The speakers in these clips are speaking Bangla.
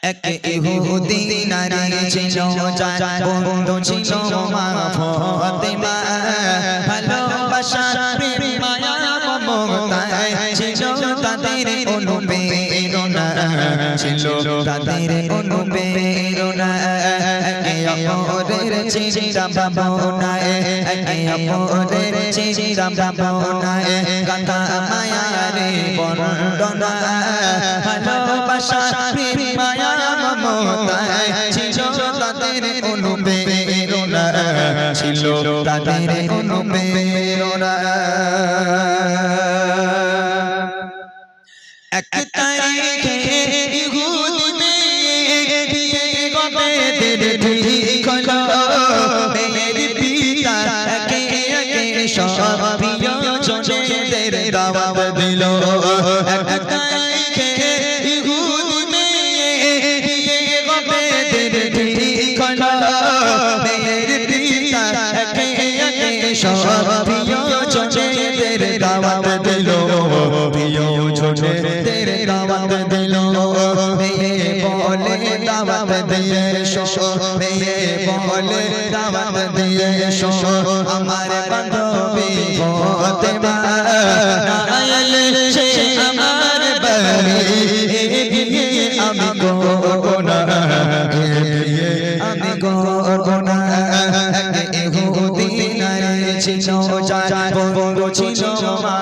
এক ইহুদি নারী ছিল যার বন্ধু ছিল মা ফাতেমা ভালোবাসা প্রেম মায়া মমতায় ছিল তাদের অনুপ্রেরণা ছিল তাদের অনুপ্রেরণা একে অপরের চিন্তা ভাবনায় একে অপরের চিন্তা ভাবনায় গাথা মায়ার বর্ণনা ভালোবাসা প্রেম মায়া মমতায় ছিল তাদের অনুপ্রেরণা ছিল তাদের অনুপ্রেরণা এক তারিখে ইহুদি মেয়ে বিয়ে হবে ঠিক হলো মেয়ের পিতা একে একে সব প্রিয়জনদের দাওয়াত দিল এক তারিখে ইহুদি মেয়ে বিয়ে হবে ঠিক হলো মেয়ের পিতা একে একে সব প্রিয়জনদের দাওয়াত দিল প্রিয়জনদের দাওয়াত দিল মেয়ে বলে দাওয়াত দিয়ে শো মেয়ে বলে দাওয়াত দিয়ে শো আমার বান্ধবী ফাতেমা না এলে সে আমার বাড়ি আমি করব না আমি করব না ইহুদি নারী ছিল যার বন্ধু ছিল মা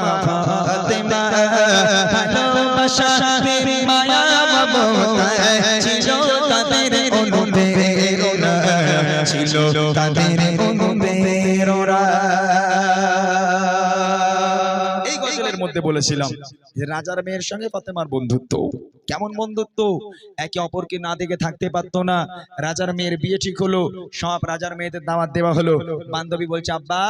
ফাতেমা ভালোবাসা প্রেম মায়া মমতায় ছিল তাদের অনুপ্রেরণা ছিল তাদের অনুপ্রেরণা। এই গজলের মধ্যে বলেছিলাম যে রাজার মেয়ের সঙ্গে ফাতেমার বন্ধুত্ব কেমন বন্ধুত্ব, একে অপরকে না দেখে থাকতে পারতো না। রাজার মেয়ের বিয়ে ঠিক হলো, সব রাজার মেয়েদের দাওয়াত দেওয়া হলো। বান্ধবী বলছে আব্বা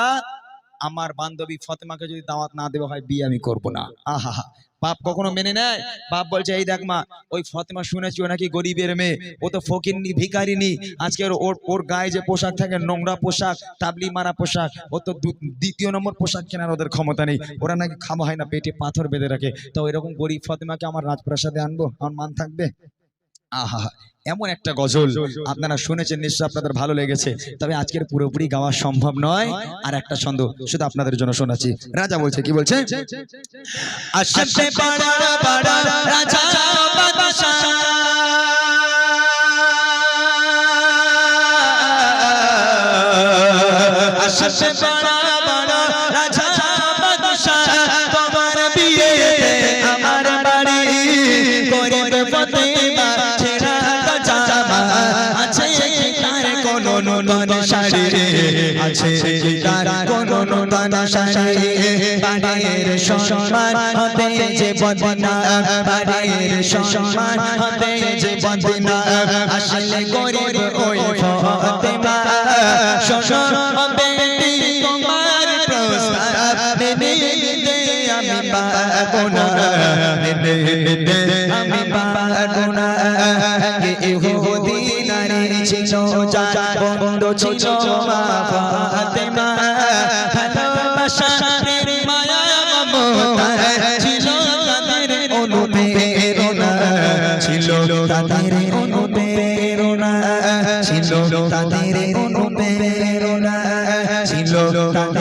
আমার বান্ধবী ফাতেমাকে যদি দাওয়াত না দেওয়া হয় বিয়ে আমি করব না। আহা বাপ কখনো মেনে নেয়? বাপ বলছে এই দেখ মা ওই ফাতেমা শুনেছি ও নাকি গরিবের মেয়ে, ও তো ফকিরনি ভিখারিনি, আজকে ওর গায়ে যে পোশাক থাকে নোংরা পোশাক তাবলি মারা পোশাক, ও তো দ্বিতীয় নম্বর পোশাক কেনার ওদের ক্ষমতা নেই, ওরা নাকি খাওয়া হয় না পেটে পাথর বেঁধে রাখে, তো এরকম গরিব ফাতেমাকে আমার রাজপ্রাসাদে আনবো, আমার মান থাকবে? আহা এমন একটা গজল আপনারা শুনেছেন, নিশ্চয় আপনাদের ভালো লেগেছে, তবে আজকের পুরোপুরি গাওয়া সম্ভব নয়। আর একটা ছন্দ শুধু আপনাদের জন্য শোনাচ্ছি। রাজা বলছে কি বলছে, আশে পাড়া পাড়া রাজা বাদশা আশে পাড়া পাড়া রাজা বাদশা তোমার বিয়ে আমার বাড়ি গরিব ফাতেমা ছেঁড়া জামা আছে তার কোনো নূতন শাড়ি আছে তার কোনো নূতন শাড়ি বাড়ির সম্মান হতে যে বদনা বাড়ির সম্মান হতে যে বদনা আসলে গরিব ওই ফাতেমা শোনো বেটি তোমার প্রস্তাব মেনে নিতে আমি পারবো না মেনে নিতে আমি পারবো না ইহুদি নারী ছিল যার বন্ধু ছিল মা ফাতেমা ভালোবাসা প্রেম মায়া মমতায় ছিল তাদের অনুপ্রেরণা ছিল তাদের অনুপ্রেরণা ছিল তাদের অনুপ্রেরণা ছিল তাদের